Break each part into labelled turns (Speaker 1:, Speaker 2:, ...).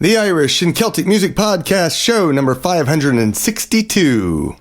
Speaker 1: The Irish and Celtic Music Podcast, show number 562.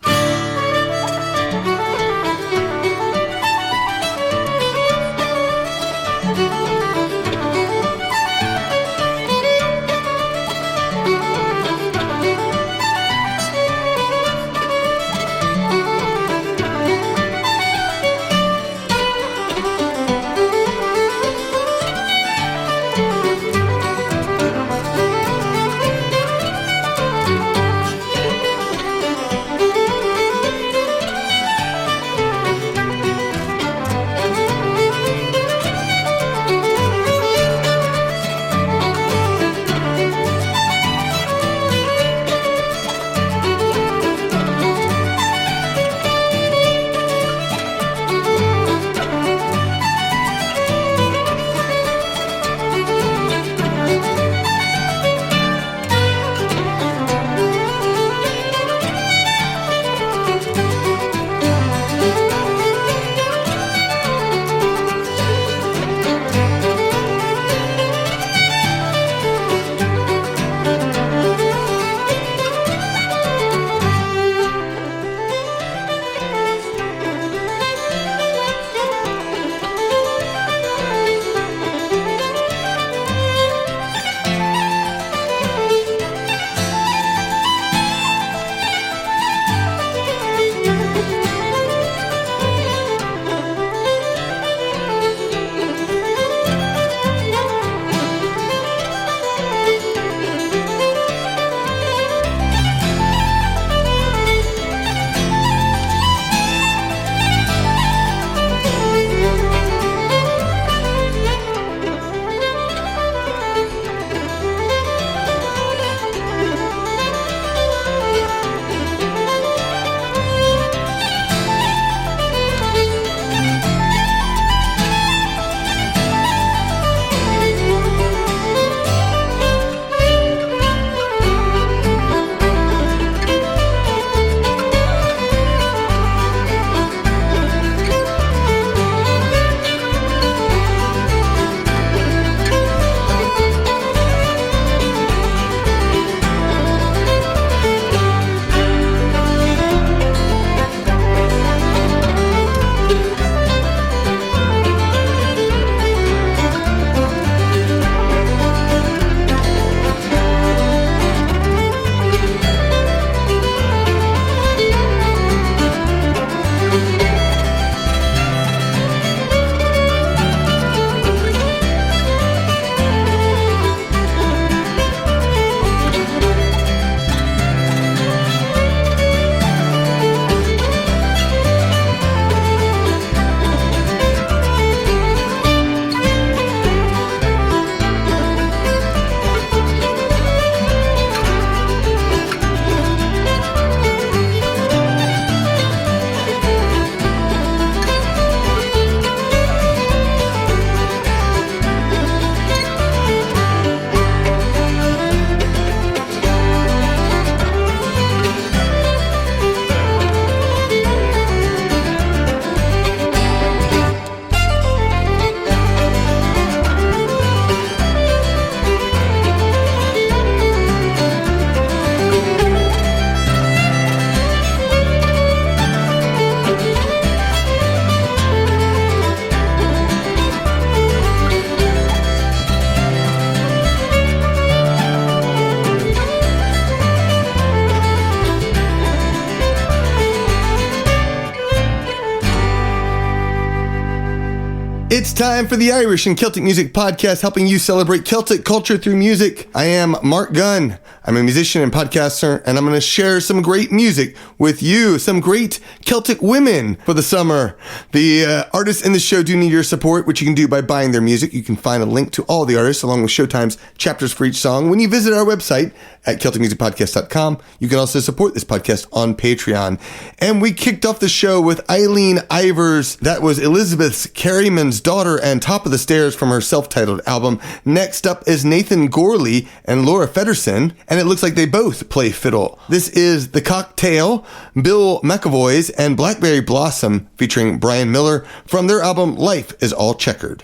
Speaker 1: It's time for the Irish and Celtic Music Podcast, helping you celebrate Celtic culture through music. I am Mark Gunn. I'm a musician and podcaster, and I'm going to share some great music with you, some great Celtic women for the summer. The artists in the show do need your support, which you can do by buying their music. You can find a link to all the artists, along with Showtime's chapters for each song, when you visit our website at CelticMusicPodcast.com. You can also support this podcast on Patreon. And we kicked off the show with Eileen Ivers. That was Elizabeth's Kerryman's daughter and Top of the Stairs from her self-titled album. Next up is Nathan Gourley and Laura Feddersen, and it looks like they both play fiddle. This is The Cocktail, Bill McEvoy's, and Blackberry Blossom featuring Brian Miller from their album Life is All Checkered.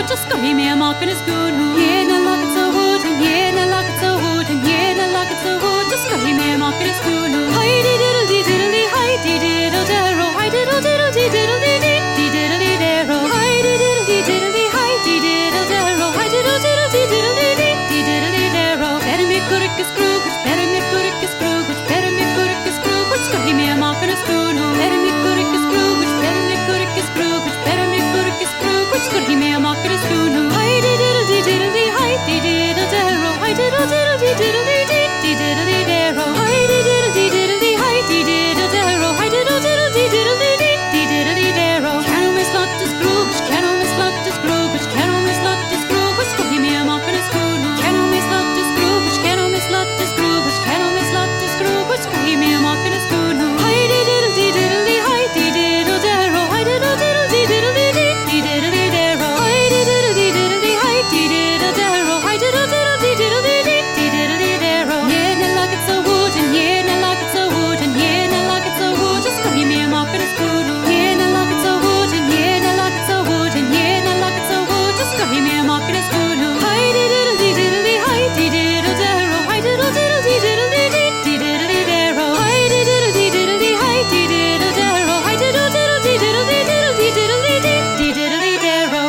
Speaker 2: just go he me a mock and his good. Yeah, na lock it so wood, and yeah, na lock it so wood, and yeah, na lock it so wood, just go he me a mock and his good. Hi diddle dee diddle dee, hi dee diddle darrow, hi diddle diddle dee diddle dee dee diddle dee darrow, hi diddle dee diddle dee, hi dee diddle darrow, hi diddle diddle dee diddle dee dee diddle dee darrow. Better me good is screw, better me good is screw, better me good is screw, which go he me a mock and his good. Better me good is screw, which better me good is screw, which better me good is screw, which go he me a mock and his good. Hi diddle dee diddle dee, hi dee diddle darrow, hi diddle diddle dee diddle dee dee diddle dee darrow, hi diddle dee diddle dee, hi dee diddle darrow, hi diddle diddle dee diddle dee dee diddle dee darrow. Can we slot this screw, which can we slot this screw, which can we slot this screw, which go he me a mock and his good. Can we slot this screw, which can we slot this screw, which can we slot this screw, which go he me a mock and his good. Hi diddle dee diddle dee, hi dee diddle darrow, hi diddle diddle dee diddle dee dee diddle dee darrow, hi diddle dee diddle dee, hi dee diddle darrow, hi diddle diddle dee diddle dee dee diddle dee darrow. Yeah, na lock it so wood, and yeah, na lock it so wood, and yeah, na lock it so wood, just go he me a mock and his good. Yeah, na lock it so wood, and yeah, na lock it so wood, and yeah, na lock it so wood, just go he me a mock and his good. Hi diddle dee diddle dee, hi dee diddle darrow, hi diddle diddle dee diddle dee dee diddle dee darrow, hi diddle dee diddle dee, hi dee diddle darrow, hi diddle diddle dee diddle dee diddle dee diddle dee dee diddle dee darrow.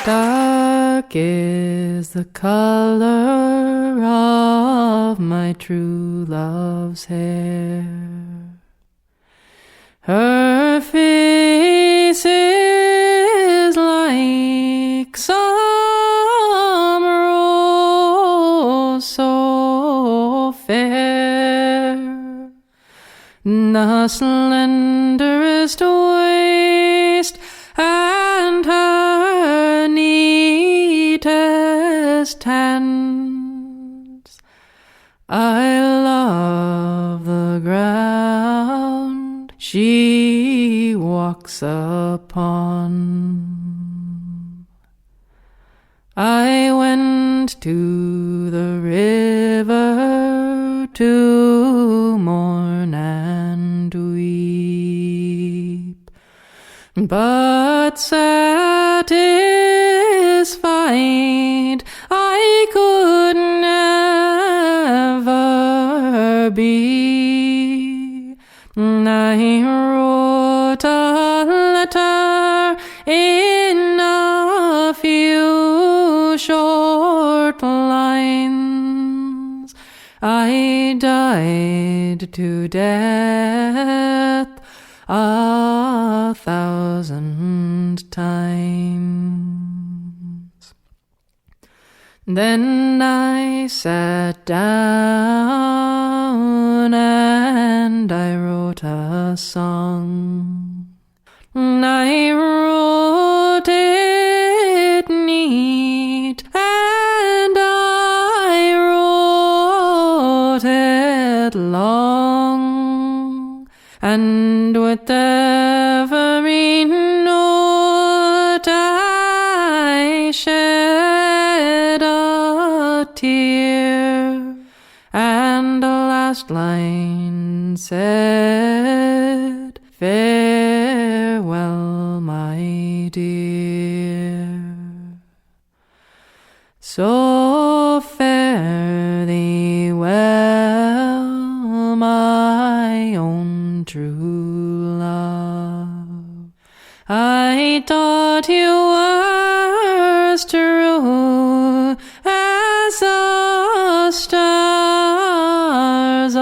Speaker 3: Dark is the color of my true love's hair. Her face is like some rose so fair. The slenderest waist hands. I love the ground she walks upon. I went to the river to mourn and weep, but satisfied I could never be. I wrote a letter in a few short lines. I died to death 1,000 times. Then I sat down and I wrote a song. I wrote it neat and I wrote it long, and with every note I shed a tear, and the last line said, "Farewell, my dear." So fare thee well, my own true love. I thought you were as true as the stars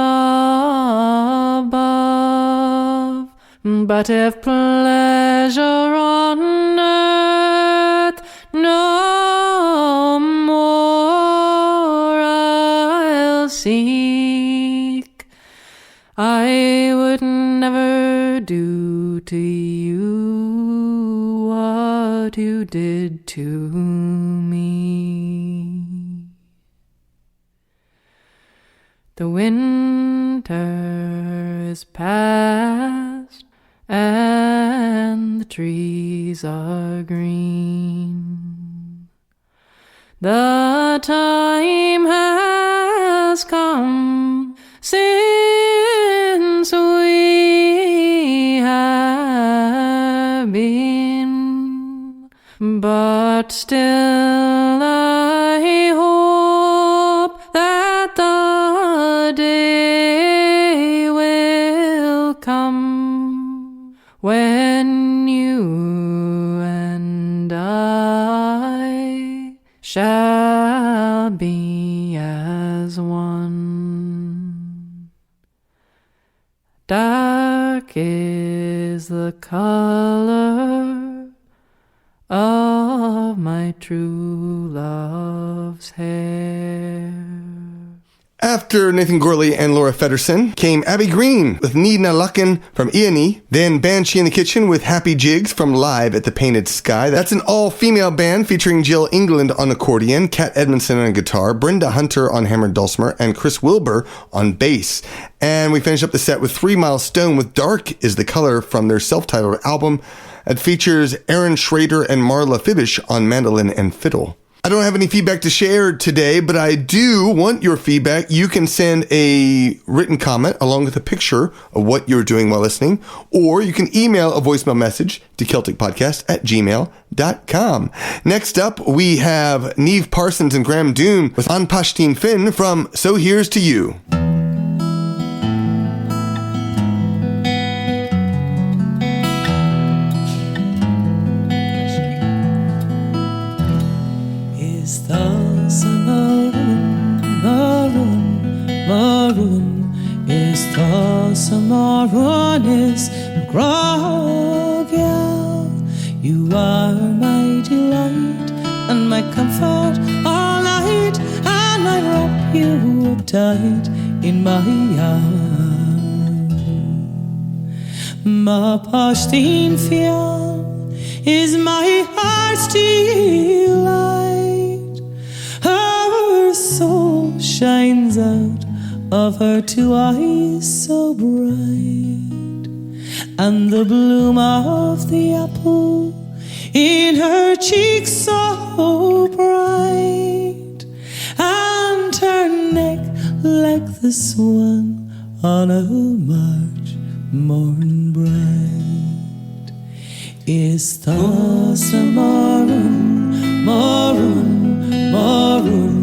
Speaker 3: above. But if pleasure on earth no more I'll seek, I would never do to you what you did to me. The winter is past and the trees are green. The time has come since we have been, but still I hope that the day will come when you and I shall be as one. Dark is the color of my true love's hair.
Speaker 1: After Nathan Gourley and Laura Feddersen came Abby Green with Nead na Lachan from Einini, then Banshee in the Kitchen with Happy Jigs from Live at the Painted Sky. That's an all-female band featuring Jill England on accordion, Kat Edmondson on guitar, Brenda Hunter on hammered dulcimer, and Chris Wilbur on bass. And we finish up the set with 3 Mile Stone with Dark is the Color from their self-titled album. It features Aaron Schrader and Marla Fibish on mandolin and fiddle. I don't have any feedback to share today, but I do want your feedback. You can send a written comment along with a picture of what you're doing while listening, or you can email a voicemail message to celticpodcast@gmail.com. Next up, we have Niamh Parsons and Graham Dunne with An Pashteen Finn from So Here's to You.
Speaker 4: Samaronis Grogel, you are my delight and my comfort all night, and I wrap you up tight in my arms. My Pashteen Finn is my heart's delight. Oh, soul shines out of her two eyes so bright, and the bloom of the apple in her cheeks so bright, and her neck like the swan on a March morn bright. Is thus a morun, morun, morun,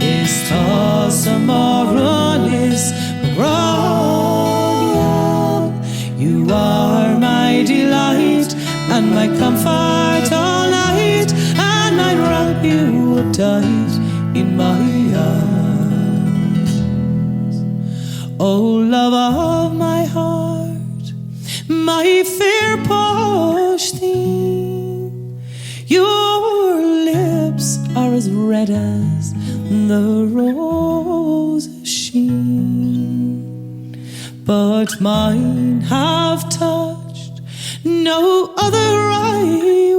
Speaker 4: is thus a morun, is McGraw. You are my delight and my comfort all night, and I'd wrap you up tight in my arms. Oh, love of my heart, my fair posh thing, your lips are as red as the rose sheen, but mine have touched no other I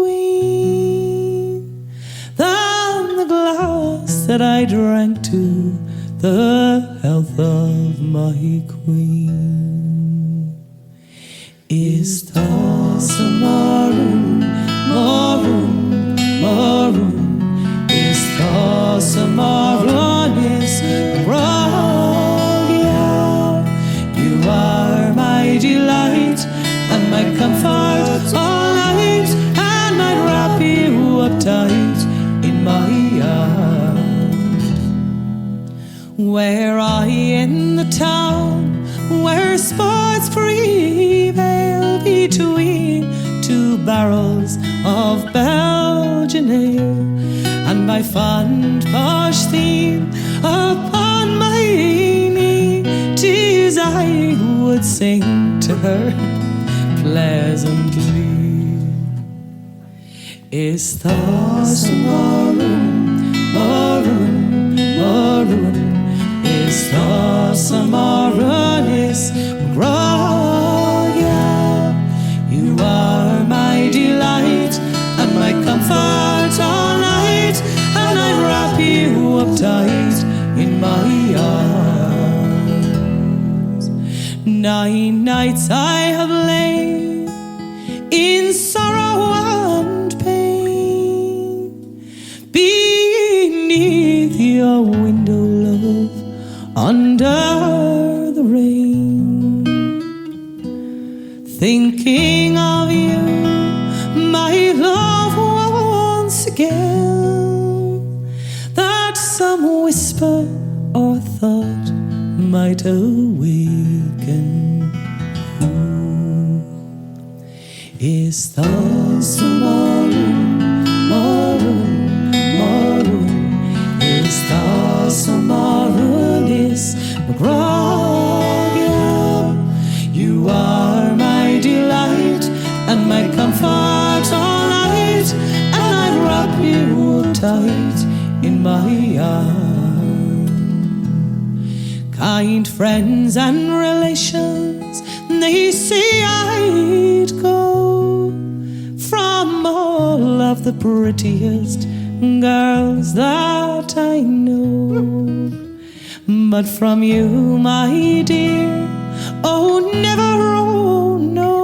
Speaker 4: ween than the glass that I drank to the health of my queen. Is thus a morun, morun, morun, is thus a morun, is Rogia. You are my delight and my comfort all night, and I'd wrap you up tight in my arms. Were I in the town where sports prevail between two barrels of Belgian ale, and my fond posh theme upon my knee, 'tis I would sing to her pleasantly. Is thus a morun, morun, morun, is thus a morun, is Roya. You are my delight and my comfort all night, and I'd wrap you up tight in my arms. 9 nights I have lain in sorrow and pain beneath your window, love, under the rain, thinking of you, my love, once again, that some whisper or thought might awaken. Is thus a morun, morun, morun, is thus a morun, is McGraw. You are my delight and my comfort all night, and I'd wrap you tight in my arms. Kind friends and relations, they say I'd go from all of the prettiest girls that I know, but from you, my dear, oh never, oh no,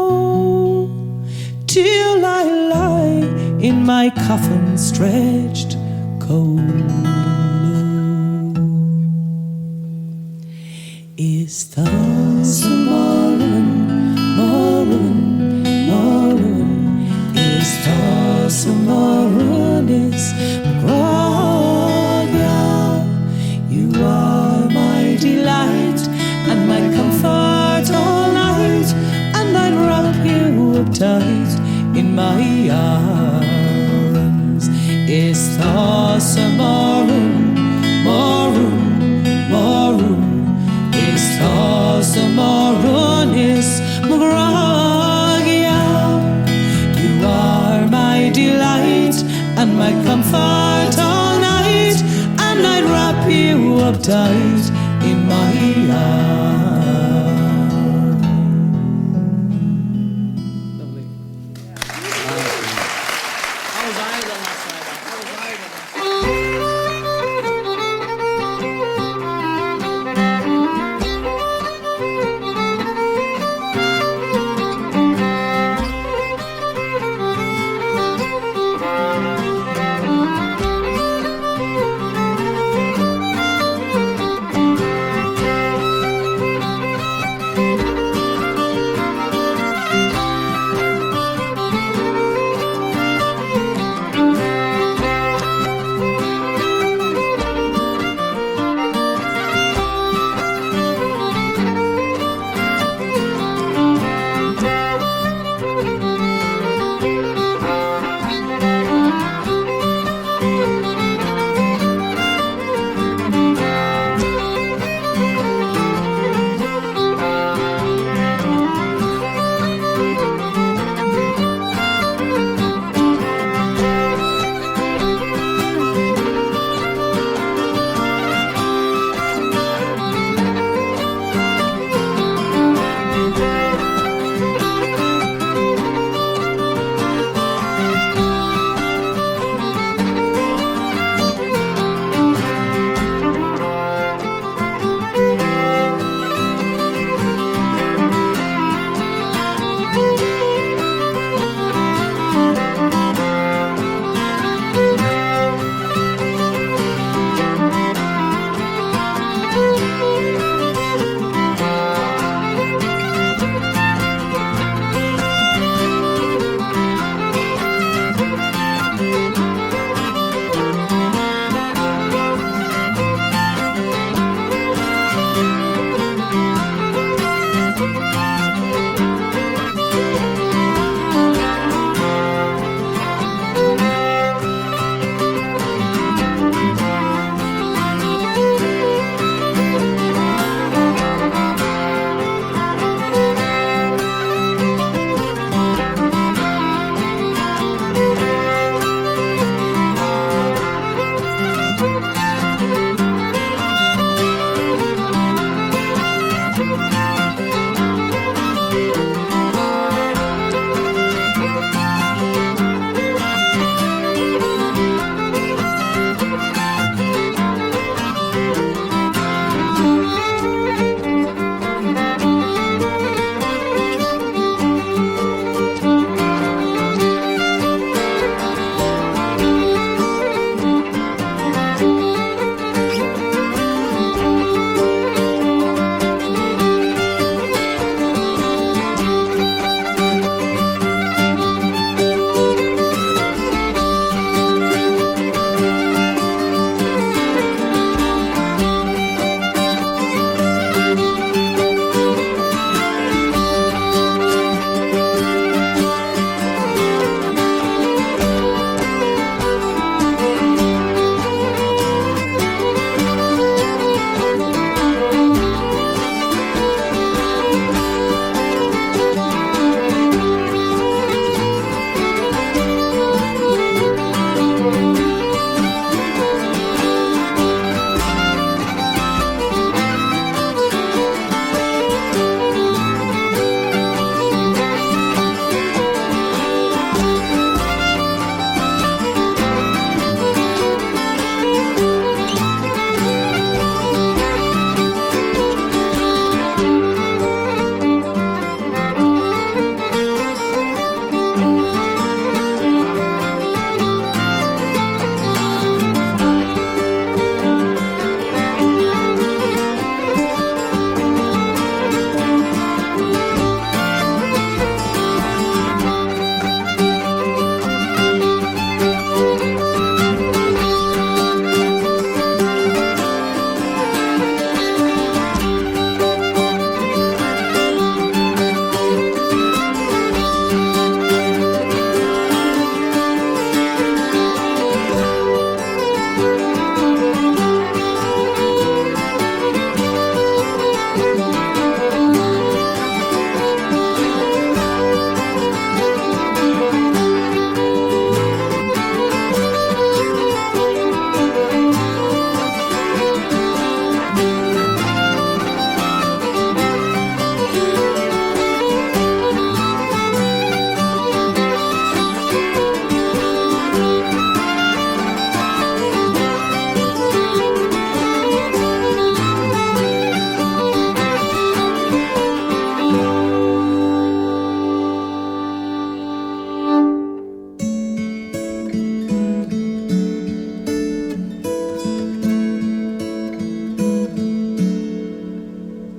Speaker 4: till I lie in my coffin stretched cold. Is thus a morun, morun, morun, is thus a morun, is McGraw. You are my delight and my comfort all night, and I'd wrap you up tight in my arms. Is thus a morun, morun, morun, is thus a morun, is McGraw. You are my delight and my comfort all night, and I'd wrap you up tight in my arms.
Speaker 3: Lovely.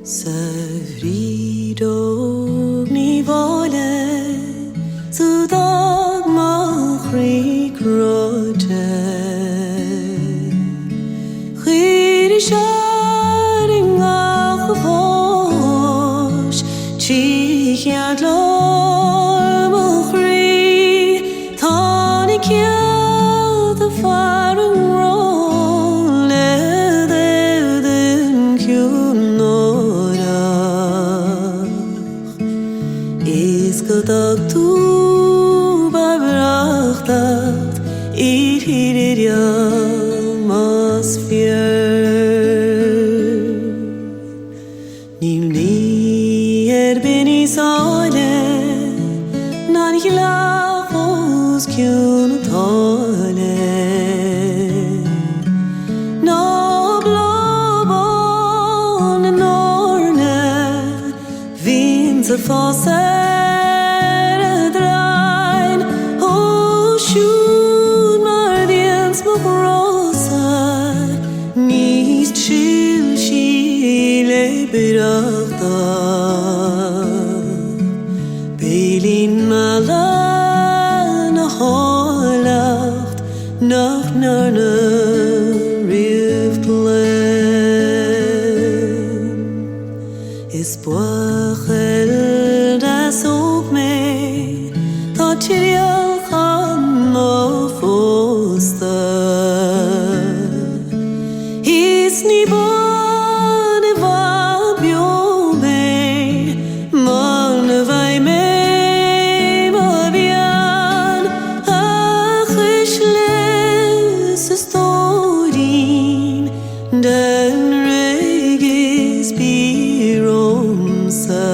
Speaker 4: Safridog ni vole Sudag machri krote Chiri sharing achvosh Chichiad lor machri Tani kia the faring roll Ledden kunora Is godag tu babrachtat Ir Nimni beni sale Nan hilachos kyun tale No blobon norne Vinter faser drein O shun mardiens mokrosa Nis chill shile berachta Beilin malan holacht Nach narne riftlen Is boachel das ook me Dat chirial chan no fosta Is ni bone vabio me Mone vai me Moireann Achishles storin Den regis biromsa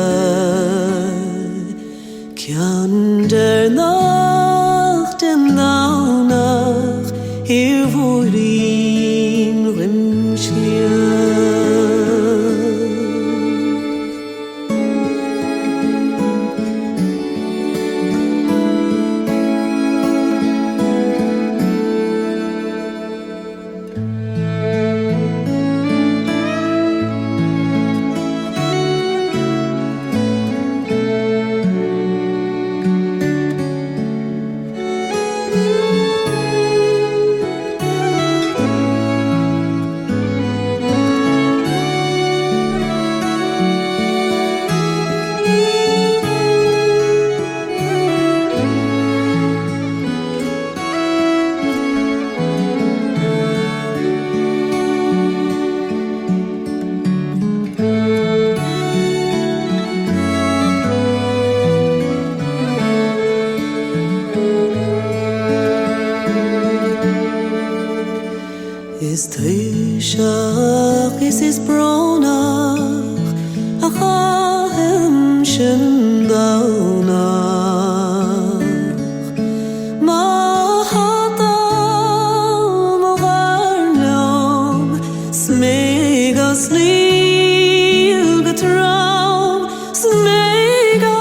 Speaker 4: Kjan der nacht en daunach Hier vorin Is tuishach is bronach Achahem shen daunach Mahatam garlom Smegas lil betraum Smegar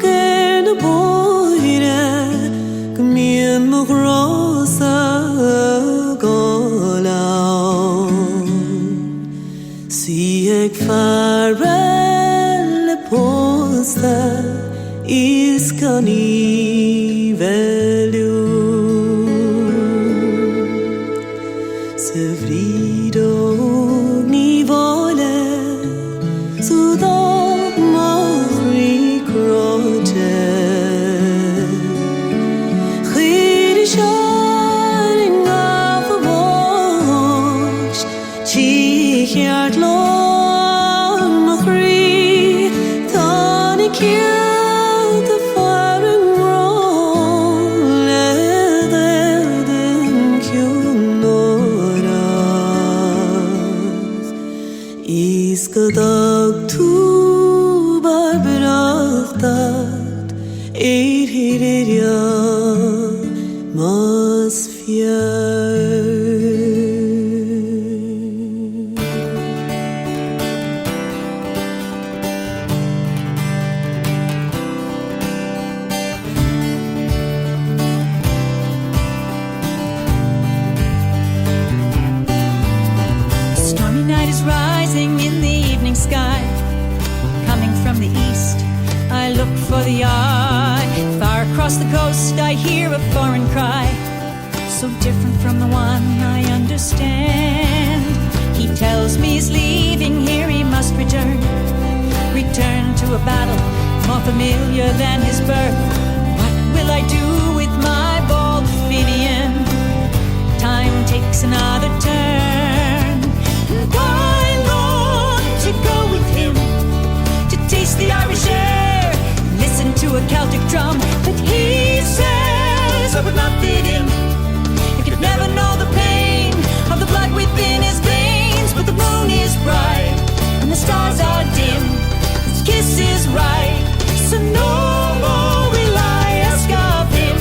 Speaker 4: gen boire Gmien mogrosa Sieg farvel posta is cani velu Sevrido ni vole Sudag machri krote Chiri sharing achvosh Chichiad lor machri Tani kia the faring roll Ledden kunora Is godag tu barbrachtat Hirja
Speaker 5: for the eye. Far across the coast I hear a foreign cry, so different from the one I understand. He tells me he's leaving here, he must return to a battle more familiar than his birth. What will I do with my bald Fenian? Time takes another turn, and I long to go with him, to taste the Irish air, listen to a Celtic drum. But he says I would not fit in, I could never know the pain of the blood within his veins. But the moon is bright and the stars are dim, his kiss is right, so no more will I ask of him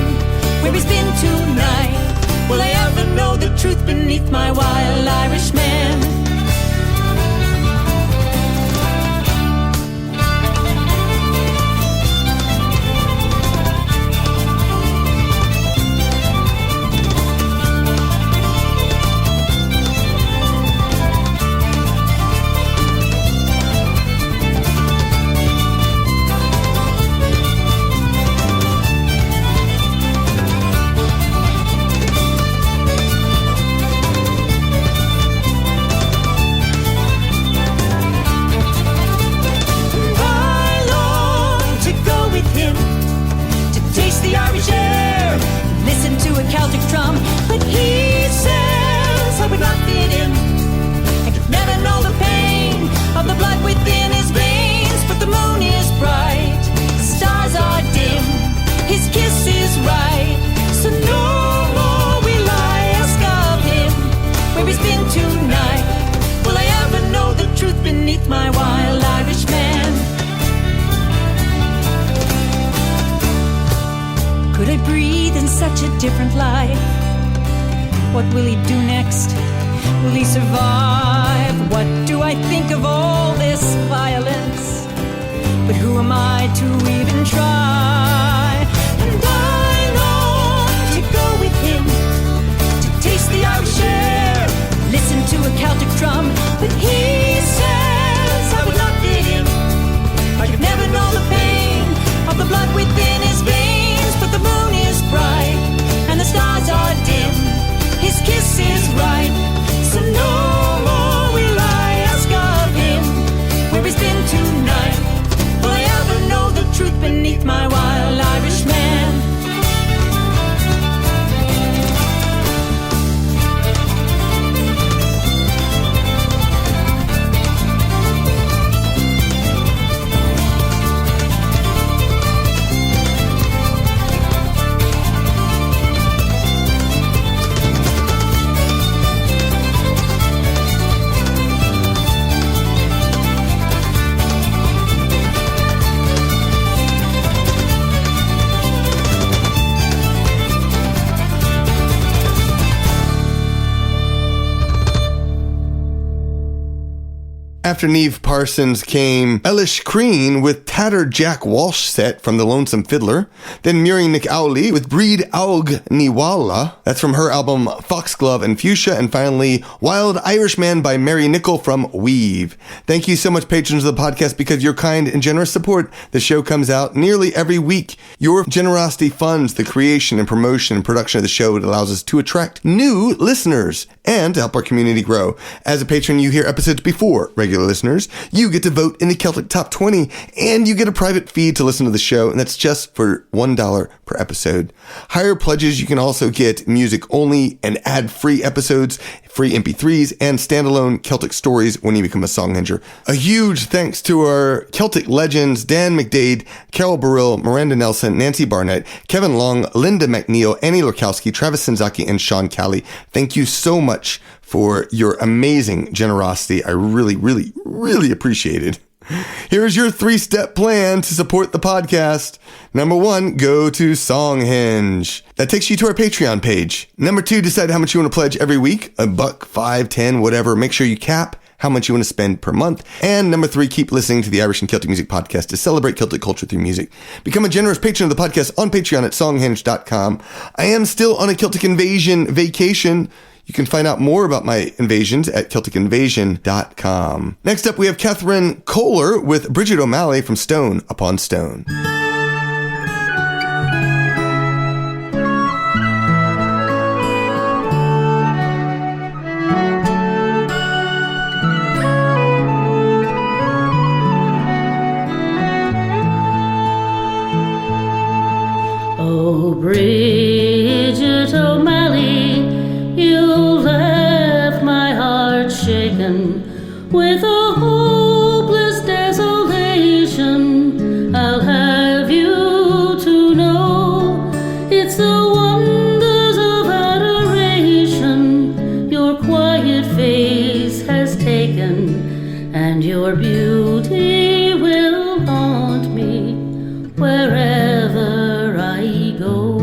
Speaker 5: where he's been tonight. Will I ever know the truth beneath my wild Irishman? Celtic drum, but he says I would not fit in, I could never know the pain of the blood within his veins. But the moon is bright, the stars are dim, his kiss is right, so no more will I ask of him where he's been tonight. Will I ever know the truth beneath my wild Irishman? Could I breathe in such a different life? What will he do next? Will he survive? What do I think of all this violence? But who am I to even try? And I long to go with him, to taste the Irish air, listen to a Celtic drum. But he says I would not fit in, I could never know the pain of the blood within his veins. But the moon is bright and the stars are dim, his kiss is right, so no more will I ask of him where he's been tonight. Will I ever know the truth beneath my wild Irishman?
Speaker 1: After Niamh Parsons came Eilish Crean with Tattered Jack Walsh set from The Lonesome Fiddler, then Muireann with Breed Aug Niwala, that's from her album Foxglove and Fuchsia, and finally Wild Irishman by Mary Knickle from Weave. Thank you so much, patrons of the podcast. Because of your kind and generous support, the show comes out nearly every week. Your generosity funds the creation and promotion and production of the show. It allows us to attract new listeners and to help our community grow. As a patron, you hear episodes before regular listeners. You get to vote in the Celtic Top 20, and you get a private feed to listen to the show, and that's just for $1 per episode. Higher pledges, you can also get music-only and ad-free episodes, free MP3s, and standalone Celtic stories when you become a Songhanger. A huge thanks to our Celtic legends, Dan McDade, Carol Burrill, Miranda Nelson, Nancy Barnett, Kevin Long, Linda McNeil, Annie Lurkowski, Travis Senzaki, and Sean Callie. Thank you so much for your amazing generosity. I really, really, really appreciate it. Here's your 3-step plan to support the podcast. Number 1, go to Songhenge. That takes you to our Patreon page. Number 2, decide how much you want to pledge every week. $1, $5, $10, whatever. Make sure you cap how much you want to spend per month. And number 3, keep listening to the Irish and Celtic Music Podcast to celebrate Celtic culture through music. Become a generous patron of the podcast on Patreon at songhenge.com. I am still on a Celtic Invasion vacation. You can find out more about my invasions at CelticInvasion.com. Next up, we have Kathryn Koehler with Bridget O'Malley from Stone Upon Stone.
Speaker 6: with a hopeless desolation. I'll have you to know it's the wonders of adoration your quiet face has taken, and your beauty will haunt me wherever I go.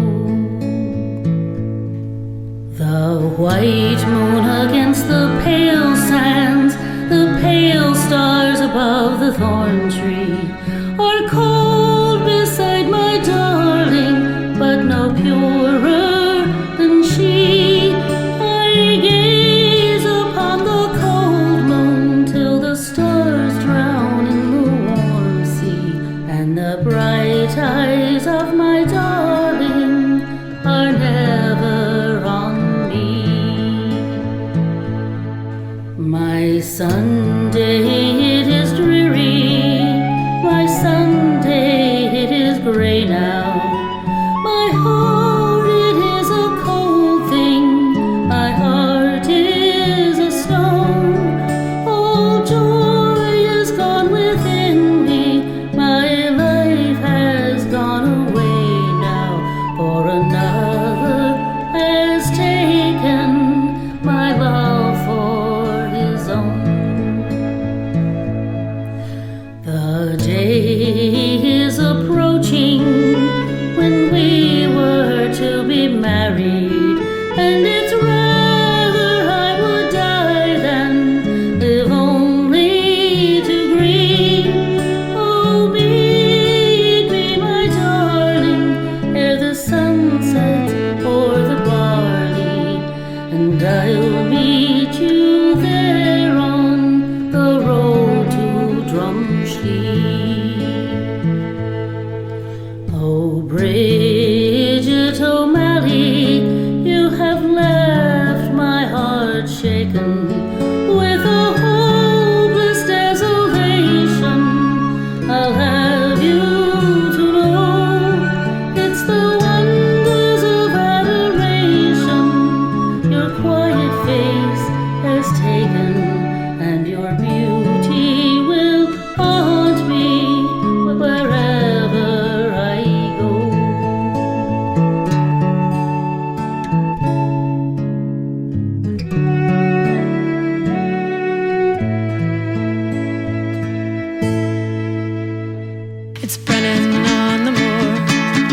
Speaker 6: The white moon against the pale sands, the pale stars above the thorn tree are cold beside my darling, but no purer than she. I gaze upon the cold moon till the stars drown in the warm sea, and the bright eyes of my darling are never on me. My Sunday it is dreary, my Sunday it is grey now. My heart it is a cold thing, my heart is a stone. All joy is gone within me, my life has gone away now, for another has taken my love for his own. The day is approaching when we were to be married, and it's rather I would die than live only to grieve. Oh, be my darling, ere the sun sets o'er the barley, and I'll meet you there on the road to Drumsheed. Oh, Bridget O'Malley, you have left my heart shaken with a hopeless desolation. I'll have you to know it's the wonders of adoration your quiet face has taken, and your beauty will haunt me wherever I go.
Speaker 2: It's Brennan on the moor,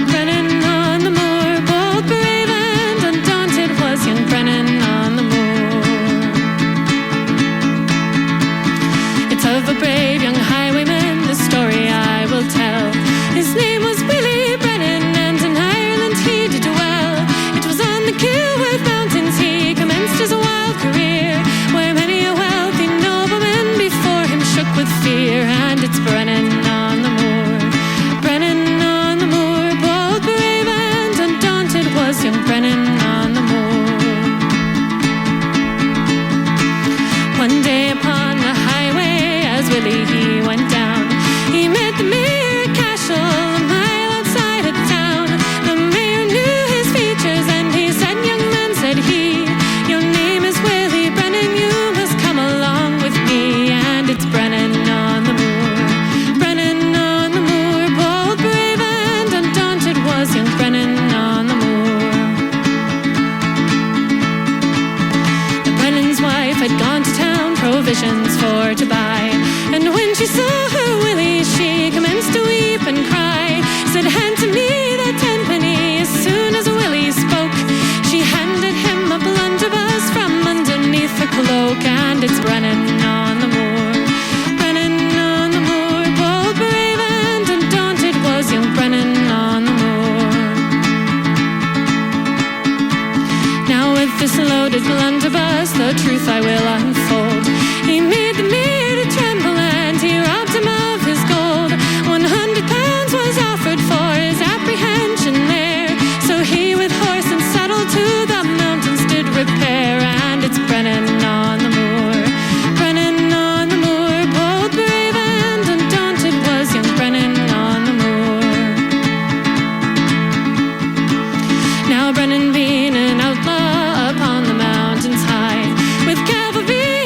Speaker 2: Brennan on the moor, bold, brave and undaunted was young Brennan on the moor. It's of a brave young highwayman, the story I will tell. His name was Willie Brennan, and in Ireland he did dwell. It was on the Kilworth Mountains he commenced his wild career, where many a wealthy nobleman before him shook with fear. And it's Brennan on the moor, Brennan on the moor, bold, brave and undaunted was young Brennan on the moor. One day upon the highway, as Willie he went down, he met the mayor Cashel a mile outside of town. The mayor knew his features, and he said, "Young man," said he, "your name is Willie Brennan, you must come along with me." And it's Brennan on the moor, Brennan on the moor, bold, brave and undaunted was young Brennan on the moor. The Brennan's wife had gone to town, provisions for to buy, and when she saw her Willie, she commenced to weep and cry. Said, "Hand to me that tenpenny." As soon as Willie spoke, she handed him a blunderbuss from underneath her cloak. And it's Brennan on the moor, Brennan on the moor, bold, brave and undaunted was young Brennan on the moor. Now with this loaded blunderbuss, the truth I will unfold. He made the mayor to tremble, and he robbed him of his gold. 100 pounds was offered for his apprehension there, so he with horse and saddle to the mountains did repair. And it's Brennan on the moor, Brennan on the moor, bold, brave and undaunted was young Brennan on the moor. Now Brennan being an outlaw upon the mountains high, with cavalry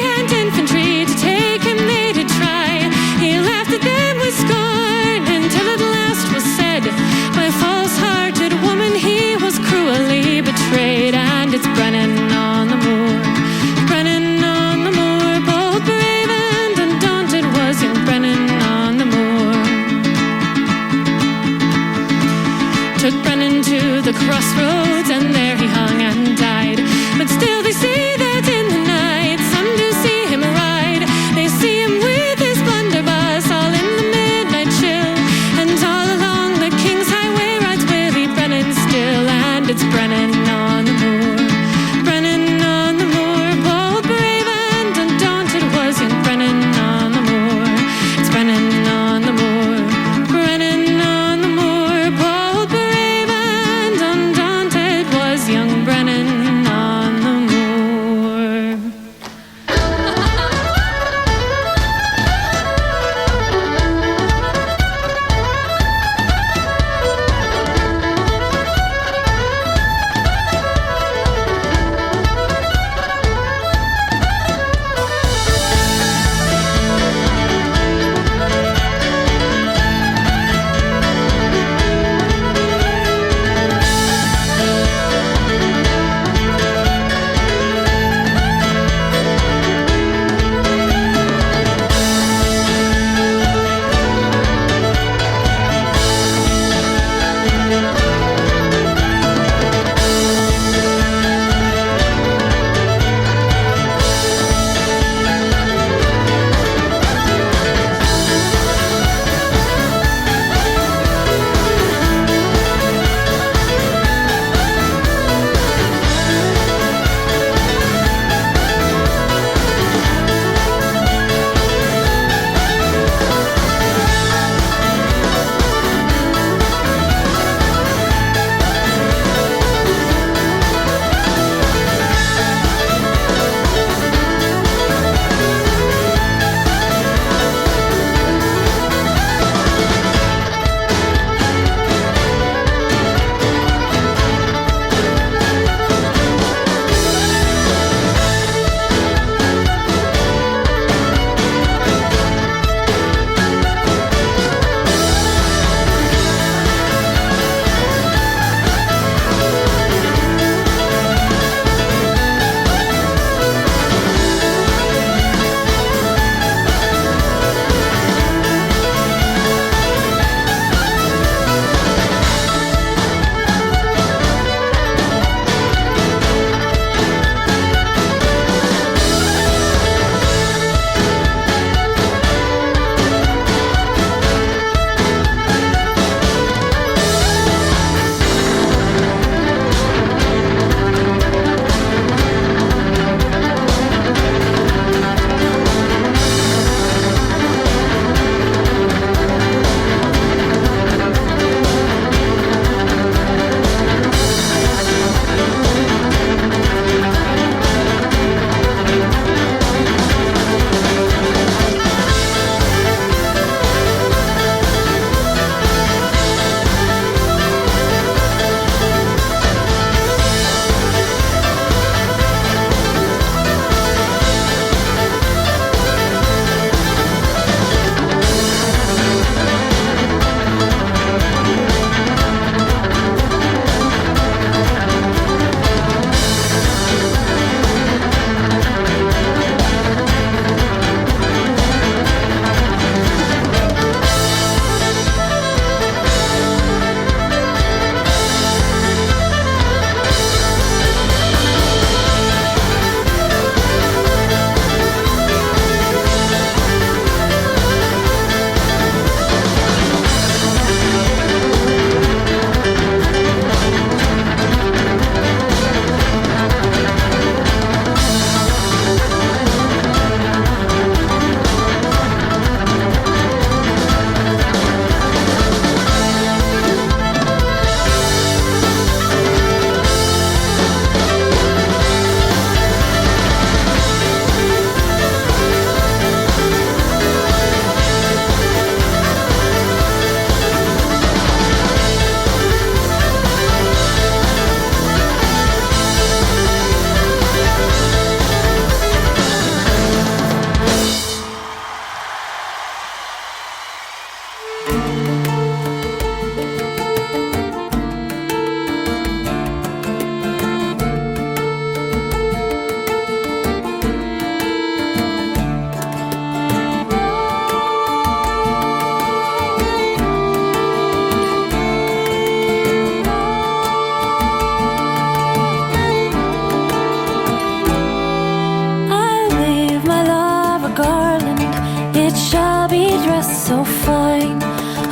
Speaker 2: dress so fine.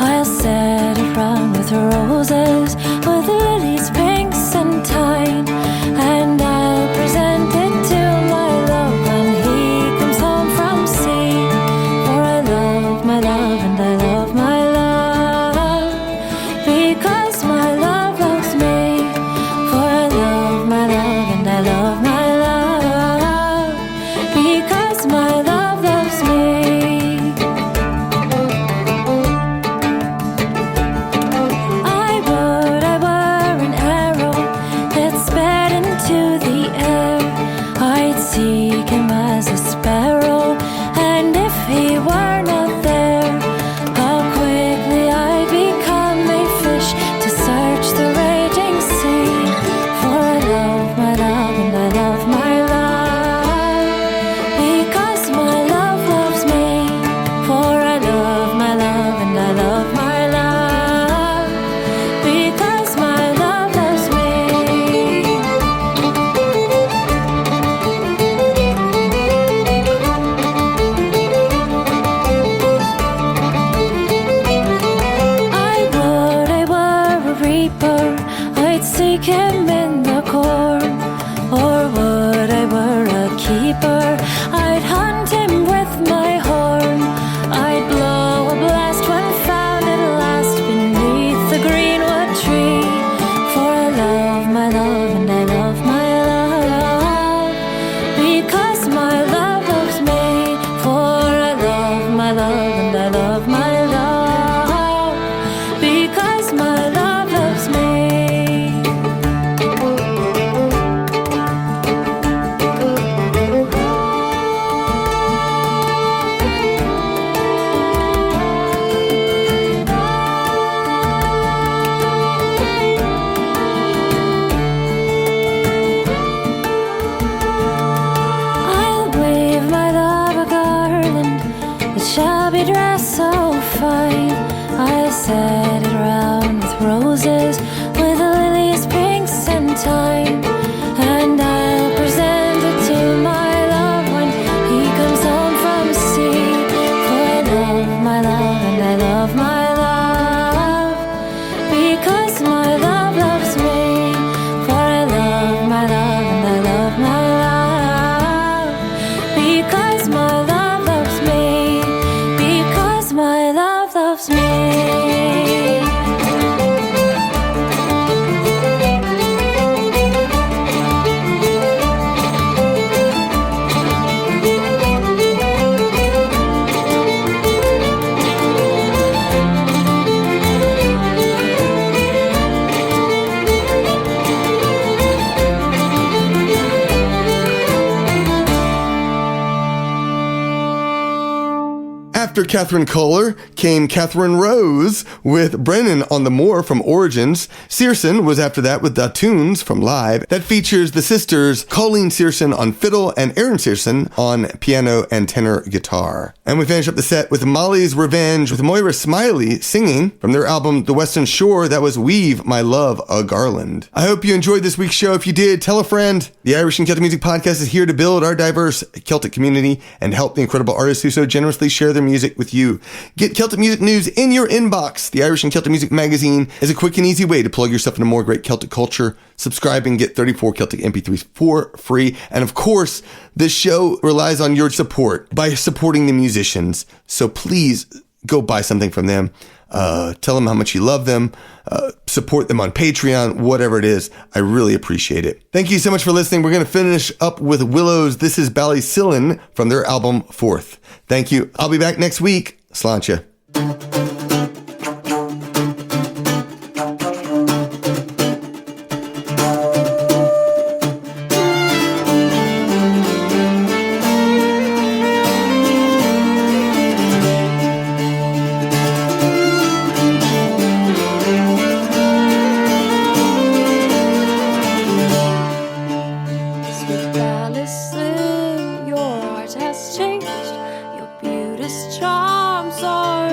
Speaker 2: I'll set it round with roses, with lilies, pinks and thyme, and I'll present it to my love when he comes home from sea. For I love my love and I love my love, because my love loves me. For I love my love and I love my love, because my love loves me. I were an arrow that sped into the air. I'd seek him as a sparrow, and if he were not there, how quickly I'd become a fish to search the raging sea. For I love my love and I love my love, because my love loves me. For I love my love and I love my love, because my love loves me. I were a reaper, I'd seek him in the corn. Or would I were a keeper, I'd hunt him with my horn. I'd blow a blast when found at last beneath the greenwood tree. For I love my love and I love my love, because my love loves me. For I love my love and I love my love, because my love loves me. I'll wave my love a garland, it shall be dressed so fine. I'll set it round with roses, with lilies, pinks and thyme, and I'll present it to my love when he comes home from sea. For I love my love and I love my love, because my love loves me. For I love my love and I love my love, because my love loves me. Because my love loves me.
Speaker 1: After Kathryn Koehler came Kathryn Rose with Brennan on the Moor from Origins. Searson was after that with Da Tunes from Live. That features the sisters Colleen Searson on fiddle and Aaron Searson on piano and tenor guitar. And we finish up the set with Molly's Revenge with Moira Smiley singing from their album The Western Shore. That was Weave My Love a Garland. I hope you enjoyed this week's show. If you did, tell a friend. The Irish and Celtic Music Podcast is here to build our diverse Celtic community and help the incredible artists who so generously share their music with you. Get Celtic music news in your inbox. The Irish and Celtic Music Magazine is a quick and easy way to plug yourself into more great Celtic culture. Subscribe and get 34 Celtic MP3s for free. And of course, this show relies on your support by supporting the musicians. So please go buy something from them. Tell them how much you love them. Support them on Patreon, whatever it is. I really appreciate it. Thank you so much for listening. We're going to finish up with Willos. This is Ballysillin from their album Forth. Thank you. I'll be back next week. Sláinte.
Speaker 2: Sweet Ballysillin, your heart has changed. Your beauty's charms are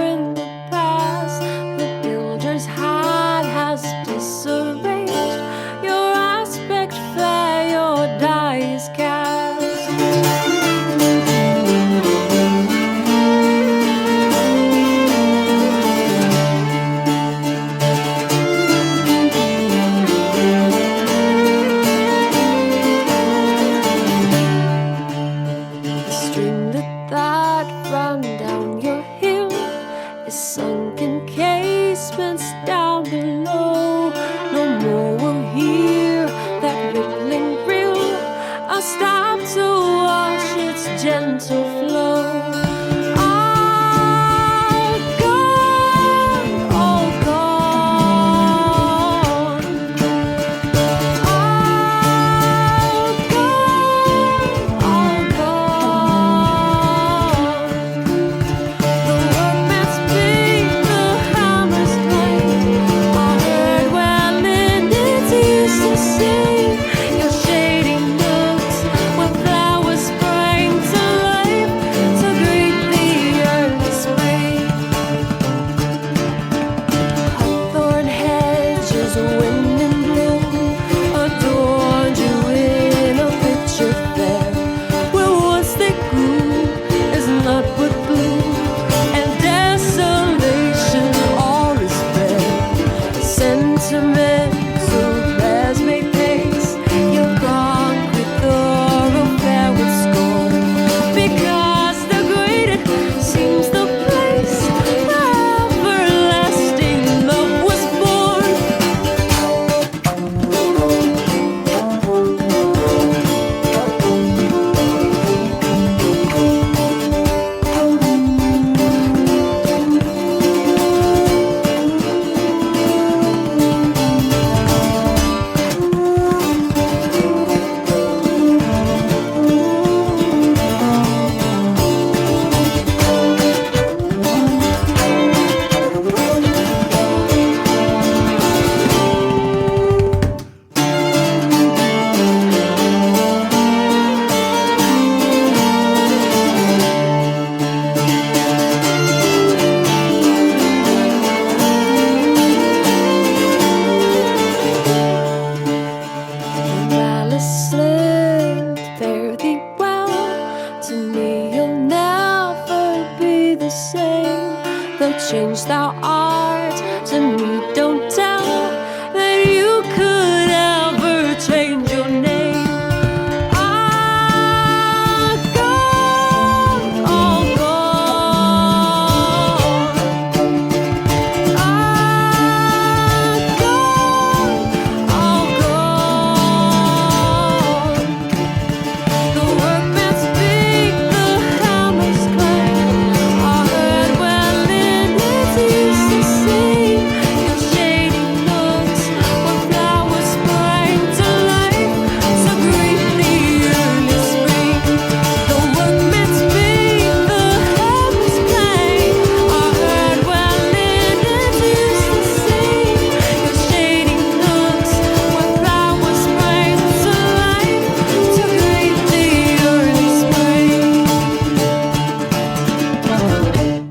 Speaker 2: though changed thou art, to me don't tell that you could ever change your name.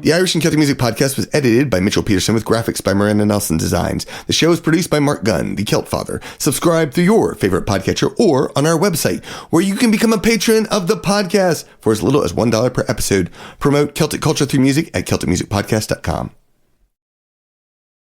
Speaker 1: The Irish and Celtic Music Podcast was edited by Mitchell Peterson with graphics by Miranda Nelson Designs. The show is produced by Mark Gunn, the Celt Father. Subscribe through your favorite podcatcher or on our website, where you can become a patron of the podcast for as little as $1 per episode. Promote Celtic culture through music at CelticMusicPodcast.com.